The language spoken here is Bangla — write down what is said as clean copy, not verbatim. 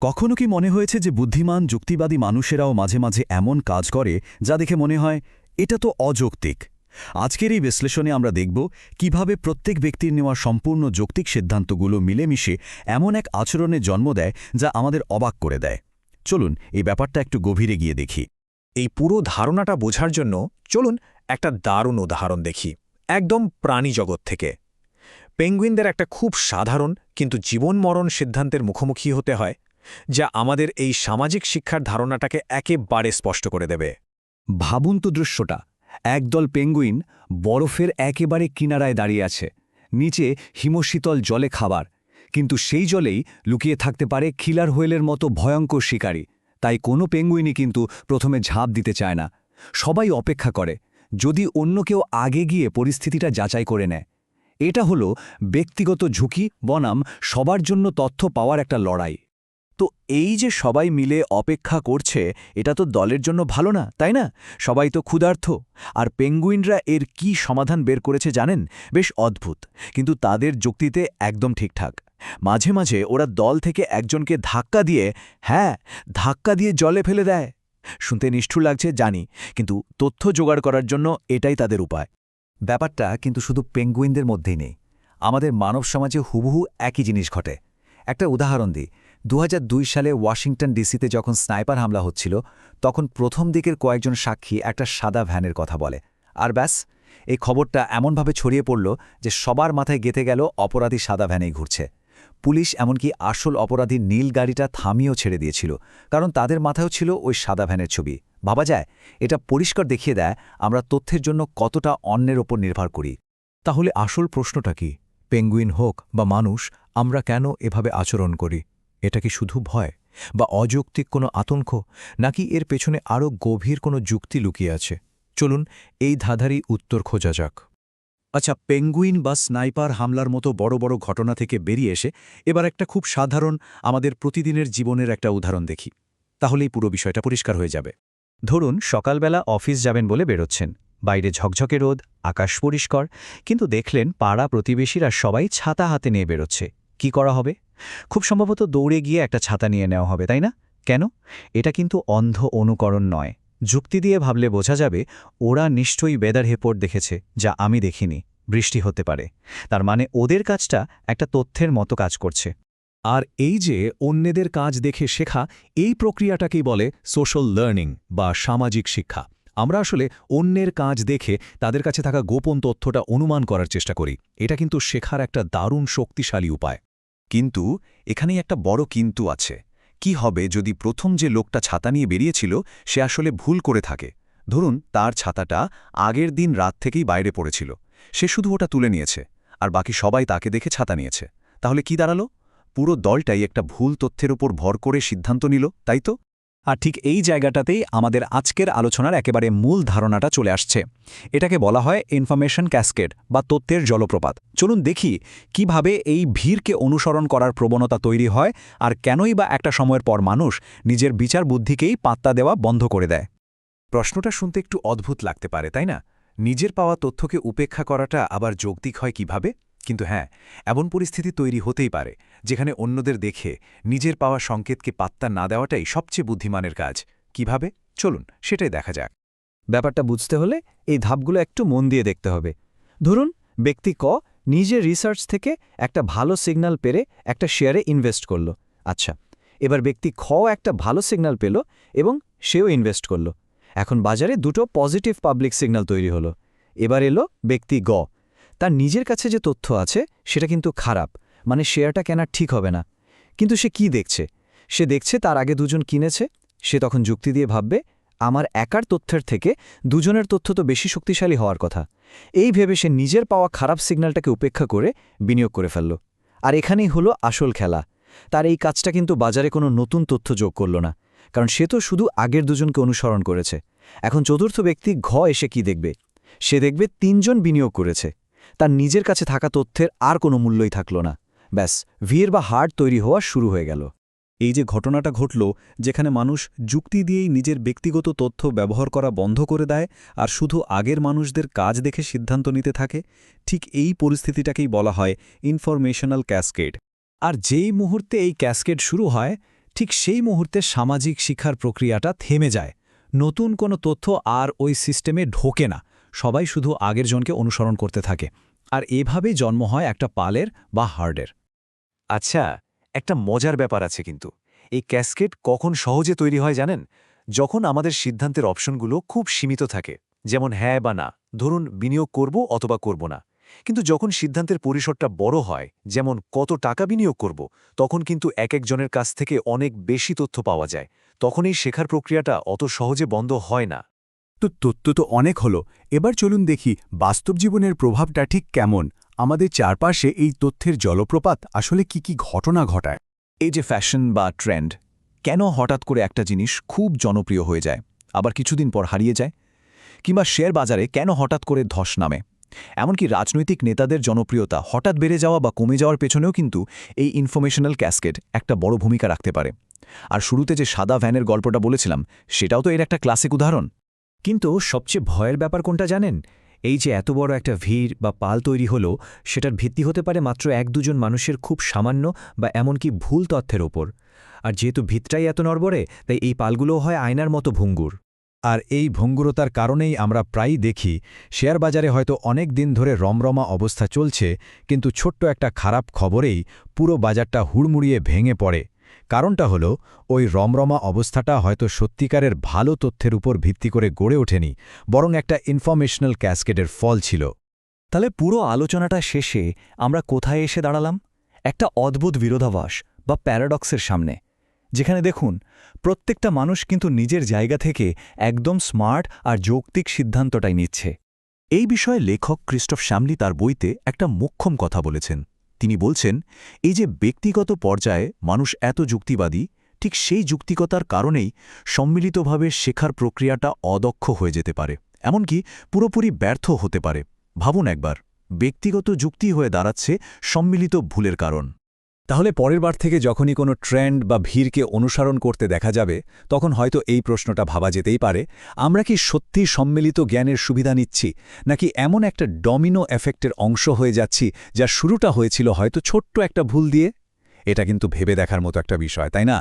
কখনো কি মনে হয়েছে যে বুদ্ধিমান যুক্তিবাদী মানুষেরাও মাঝে মাঝে এমন কাজ করে যা দেখে মনে হয় এটা তো অযৌক্তিক? আজকের এই বিশ্লেষণে আমরা দেখব কিভাবে প্রত্যেক ব্যক্তির নেওয়া সম্পূর্ণ যৌক্তিক সিদ্ধান্তগুলো মিলেমিশে এমন এক আচরণে জন্ম দেয় যা আমাদের অবাক করে দেয়। চলুন এই ব্যাপারটা একটু গভীরে গিয়ে দেখি। এই পুরো ধারণাটা বোঝার জন্য চলুন একটা দারুণ উদাহরণ দেখি, একদম প্রাণী জগৎ থেকে। পেঙ্গুইনদের একটা খুব সাধারণ কিন্তু জীবন-মরণ সিদ্ধান্তের মুখোমুখি হতে হয়, যা আমাদের এই সামাজিক শিক্ষার ধারণাটাকে একেবারে স্পষ্ট করে দেবে। ভাবুন তো দৃশ্যটা, একদল পেঙ্গুইন বরফের একেবারে কিনারায় দাঁড়িয়ে আছে, নিচে হিমশীতল জলে খাবার, কিন্তু সেই জলেই লুকিয়ে থাকতে পারে খিলার হোয়েলের মতো ভয়ঙ্কর শিকারী। তাই কোনো পেঙ্গুইনই কিন্তু প্রথমে ঝাঁপ দিতে চায় না, সবাই অপেক্ষা করে যদি অন্য কেউ আগে গিয়ে পরিস্থিতিটা যাচাই করে নেয়। এটা হলো ব্যক্তিগত ঝুঁকি বনাম সবার জন্য তথ্য পাওয়ার একটা লড়াই। তো এই যে সবাই মিলে অপেক্ষা করছে, এটা তো দলের জন্য ভালো না, তাই না? সবাই তো ক্ষুধার্ত। আর পেঙ্গুইনরা এর কি সমাধান বের করেছে জানেন? বেশ অদ্ভুত, কিন্তু তাদের যুক্তিতে একদম ঠিকঠাক। মাঝে মাঝে ওরা দল থেকে একজনকে ধাক্কা দিয়ে জলে ফেলে দেয়। শুনতে নিষ্ঠুর লাগছে জানি, কিন্তু তথ্য জোগাড় করার জন্য এটাই তাদের উপায়। ব্যাপারটা কিন্তু শুধু পেঙ্গুইনদের মধ্যেই নেই, আমাদের মানব সমাজে হুবহু একই জিনিস ঘটে। একটা উদাহরণ দিই, 2002 সালে ওয়াশিংটন ডিসিতে যখন স্নাইপার হামলা হচ্ছিল, তখন প্রথম দিকের কয়েকজন সাক্ষী একটা সাদা ভ্যানের কথা বলে, আর ব্যাস, এই খবরটা এমনভাবে ছড়িয়ে পড়ল যে সবার মাথায় গেঁথে গেল অপরাধী সাদা ভ্যানেই ঘুরছে। পুলিশ এমনকি আসল অপরাধীর নীল গাড়িটা থামিয়েও ছেড়ে দিয়েছিল, কারণ তাদের মাথায়ও ছিল ওই সাদা ভ্যানের ছবি। ভাবা যায়, এটা পরিষ্কার দেখিয়ে দেয় আমরা তথ্যের জন্য কতটা অন্যের ওপর নির্ভর করি। তাহলে আসল প্রশ্নটা কি? পেঙ্গুইন হোক বা মানুষ, আমরা কেন এভাবে আচরণ করি? এটা কি শুধু ভয় বা অযৌক্তিক কোনো আতঙ্ক, নাকি এর পেছনে আরও গভীর কোনো যুক্তি লুকিয়ে আছে? চলুন এই ধাঁধারই উত্তর খোঁজা যাক। আচ্ছা, পেঙ্গুইন বা স্নাইপার হামলার মতো বড় বড় ঘটনা থেকে বেরিয়ে এসে এবার একটা খুব সাধারণ আমাদের প্রতিদিনের জীবনের একটা উদাহরণ দেখি, তাহলেই পুরো বিষয়টা পরিষ্কার হয়ে যাবে। ধরুন সকালবেলা অফিস যাবেন বলে বেরোচ্ছেন, বাইরে ঝকঝকে রোদ, আকাশ পরিষ্কার, কিন্তু দেখলেন পাড়া প্রতিবেশীরা সবাই ছাতা হাতে নিয়ে বেরোচ্ছে। কি করা হবে? খুব সম্ভবত দৌড়ে গিয়ে একটা ছাতা নিয়ে নেওয়া হবে, তাই না? কেন? এটা কিন্তু অন্ধ অনুকরণ নয়। যুক্তি দিয়ে ভাবলে বোঝা যাবে ওরা নিশ্চয়ই ওয়েদার রিপোর্ট দেখেছে, যা আমি দেখিনি। বৃষ্টি হতে পারে, তার মানে ওদের কাজটা একটা তথ্যের মতো কাজ করছে। আর এই যে অন্যদের কাজ দেখে শেখা, এই প্রক্রিয়াটাকেই বলে সোশ্যাল লার্নিং বা সামাজিক শিক্ষা। আমরা আসলে অন্যের কাজ দেখে তাদের কাছে থাকা গোপন তথ্যটা অনুমান করার চেষ্টা করি। এটা কিন্তু শেখার একটা দারুণ শক্তিশালী উপায়। কিন্তু এখানেই একটা বড় কিন্তু আছে। কি হবে যদি প্রথম যে লোকটা ছাতা নিয়ে বেরিয়েছিল সে আসলে ভুল করে থাকে? ধরুন তার ছাতাটা আগের দিন রাত থেকেই বাইরে পড়েছিল, সে শুধু ওটা তুলে নিয়েছে, আর বাকি সবাই তাকে দেখে ছাতা নিয়েছে। তাহলে কি দাঁড়ালো? পুরো দলটাই একটা ভুল তথ্যের উপর ভর করে সিদ্ধান্ত নিল, তাই তো? আর ঠিক এই জায়গাটাতেই আমাদের আজকের আলোচনার একেবারে মূল ধারণাটা চলে আসছে। এটাকে বলা হয় ইনফরমেশন ক্যাসকেড বা তথ্যের জলপ্রপাত। চলুন দেখি কিভাবে এই ভিড়কে অনুসরণ করার প্রবণতা তৈরি হয়, আর কেনই বা একটা সময়ের পর মানুষ নিজের বিচার বুদ্ধিকেই পাত্তা দেওয়া বন্ধ করে দেয়। প্রশ্নটা শুনতে একটু অদ্ভুত লাগতে পারে, তাই না? নিজের পাওয়া তথ্যকে উপেক্ষা করাটা আবার যৌক্তিক হয় কিভাবে? কিন্তু হ্যাঁ, এমন পরিস্থিতি তৈরি হতেই পারে যেখানে অন্যদের দেখে নিজের পাওয়া সংকেতকে পাত্তা না দেওয়াটাই সবচেয়ে বুদ্ধিমানের কাজ। কিভাবে? চলুন সেটাই দেখা যাক। ব্যাপারটা বুঝতে হলে এই ধাপগুলো একটু মন দিয়ে দেখতে হবে। ধরুন ব্যক্তি ক নিজের রিসার্চ থেকে একটা ভালো সিগন্যাল পেরে একটা শেয়ারে ইনভেস্ট করল। আচ্ছা, এবার ব্যক্তি খ একটা ভালো সিগন্যাল পেল এবং সেও ইনভেস্ট করল। এখন বাজারে দুটো পজিটিভ পাবলিক সিগন্যাল তৈরি হলো। এবার এলো ব্যক্তি গ, তার নিজের কাছে যে তথ্য আছে সেটা কিন্তু খারাপ, মানে শেয়ারটা কেনা ঠিক হবে না। কিন্তু সে কি দেখছে? সে দেখছে তার আগে দুজন কিনেছে। সে তখন যুক্তি দিয়ে ভাববে, আমার একার তথ্যের থেকে দুজনের তথ্য তো বেশি শক্তিশালী হওয়ার কথা। এই ভেবে সে নিজের পাওয়া খারাপ সিগন্যালটাকে উপেক্ষা করে বিনিয়োগ করে ফেলল। আর এখানেই হলো আসল খেলা। তার এই কাজটা কিন্তু বাজারে কোনো নতুন তথ্য যোগ করল না, কারণ সে তো শুধু আগের দুজনকে অনুসরণ করেছে। এখন চতুর্থ ব্যক্তি ঘ এসে কি দেখবে? সে দেখবে তিনজন বিনিয়োগ করেছে, তার নিজের কাছে থাকা তথ্যের আর কোনো মূল্যই থাকল না। ব্যাস, ভিড় বা হার্ট তৈরি হওয়া শুরু হয়ে গেল। এই যে ঘটনাটা ঘটল, যেখানে মানুষ যুক্তি দিয়েই নিজের ব্যক্তিগত তথ্য ব্যবহার করা বন্ধ করে দেয় আর শুধু আগের মানুষদের কাজ দেখে সিদ্ধান্ত নিতে থাকে, ঠিক এই পরিস্থিতিটাকেই বলা হয় ইনফরমেশনাল ক্যাসকেড। আর যেই মুহূর্তে এই ক্যাসকেড শুরু হয়, ঠিক সেই মুহূর্তে সামাজিক শিক্ষার প্রক্রিয়াটা থেমে যায়। নতুন কোনো তথ্য আর ওই সিস্টেমে ঢোকে না, সবাই শুধু আগের জনকে অনুসরণ করতে থাকে। আর এভাবেই জন্ম হয় একটা পালের বা হার্ডের। আচ্ছা, একটা মজার ব্যাপার আছে কিন্তু। এই ক্যাসকেড কখন সহজে তৈরি হয় জানেন? যখন আমাদের সিদ্ধান্তের অপশনগুলো খুব সীমিত থাকে, যেমন হ্যাঁ বা না, ধরুন বিনিয়োগ করব অথবা করব না। কিন্তু যখন সিদ্ধান্তের পরিসরটা বড় হয়, যেমন কত টাকা বিনিয়োগ করব, তখন কিন্তু এক একজনের কাছ থেকে অনেক বেশি তথ্য পাওয়া যায়। তখন এই শেখার প্রক্রিয়াটা অত সহজে বন্ধ হয় না। তো তথ্য তো অনেক হলো, এবার চলুন দেখি বাস্তব জীবনের প্রভাবটা ঠিক কেমন। আমাদের চারপাশে এই তথ্যের জলপ্রপাত আসলে কি কি ঘটনা ঘটায়। এই যে ফ্যাশন বা ট্রেন্ড, কেন হঠাৎ করে একটা জিনিস খুব জনপ্রিয় হয়ে যায়, আবার কিছুদিন পর হারিয়ে যায়? কিংবা শেয়ার বাজারে কেন হঠাৎ করে ধস নামে? এমনকি রাজনৈতিক নেতাদের জনপ্রিয়তা হঠাৎ বেড়ে যাওয়া বা কমে যাওয়ার পেছনেও কিন্তু এই ইনফরমেশনাল ক্যাসকেড একটা বড় ভূমিকা রাখতে পারে। আর শুরুতে যে সাদা ভ্যানের গল্পটা বলেছিলাম, সেটাও তো এর একটা ক্লাসিক উদাহরণ। কিন্তু সবচেয়ে ভয়ের ব্যাপার কোনটা জানেন? এই যে এত বড় একটা ভিড় বা পাল তৈরি হলো, সেটার ভিত্তি হতে পারে মাত্র ১-২ জন মানুষের খুব সামান্য বা এমনকি ভুল তথ্যের ওপর। আর যেহেতু ভিতটাই এত নড়বড়ে, তাই এই পালগুলোও হয় আয়নার মতো ভঙ্গুর। আর এই ভঙ্গুরতার কারণেই আমরা প্রায়ই দেখি শেয়ার বাজারে হয়তো অনেক দিন ধরে রমরমা অবস্থা চলছে, কিন্তু ছোট্ট একটা খারাপ খবরেই পুরো বাজারটা হুড়মুড়িয়ে ভেঙে পড়ে। কারণটা হলো ওই রমরমা অবস্থাটা হয়তো সত্যিকারের ভালো তথ্যের উপর ভিত্তি করে গড়ে ওঠেনি, বরং একটা ইনফরমেশনাল ক্যাসকেডের ফল ছিল। তাহলে পুরো আলোচনাটা শেষে আমরা কোথায় এসে দাঁড়ালাম? একটা অদ্ভুত বিরোধাভাস বা প্যারাডক্সের সামনে, যেখানে দেখুন প্রত্যেকটা মানুষ কিন্তু নিজের জায়গা থেকে একদম স্মার্ট আর যৌক্তিক সিদ্ধান্তটাই নিচ্ছে। এই বিষয়ে লেখক ক্রিস্টোফ শ্যামলি তার বইতে একটা মোক্ষম কথা বলেছেন। তিনি বলছেন, এই যে ব্যক্তিগত পর্যায়ে মানুষ এত যুক্তিবাদী, ঠিক সেই যুক্তিকতার কারণেই সম্মিলিতভাবে শেখার প্রক্রিয়াটা অদক্ষ হয়ে যেতে পারে, এমনকি পুরোপুরি ব্যর্থ হতে পারে। ভাবুন একবার, ব্যক্তিগত যুক্তি হয়ে দাঁড়াচ্ছে সম্মিলিত ভুলের কারণ। তাহলে পরের বার থেকে যখনই কোনো ট্রেন্ড বা ভিড়কে অনুসরণ করতে দেখা যাবে, তখন হয়তো এই প্রশ্নটা ভাবা যেতেই পারে, আমরা কি সত্যি সম্মিলিত জ্ঞানের সুবিধা নিচ্ছি, নাকি এমন একটা ডমিনো এফেক্টের অংশ হয়ে যাচ্ছি যার শুরুটা হয়েছিল হয়তো ছোট্ট একটা ভুল দিয়ে? এটা কিন্তু ভেবে দেখার মতো একটা বিষয়, তাই না?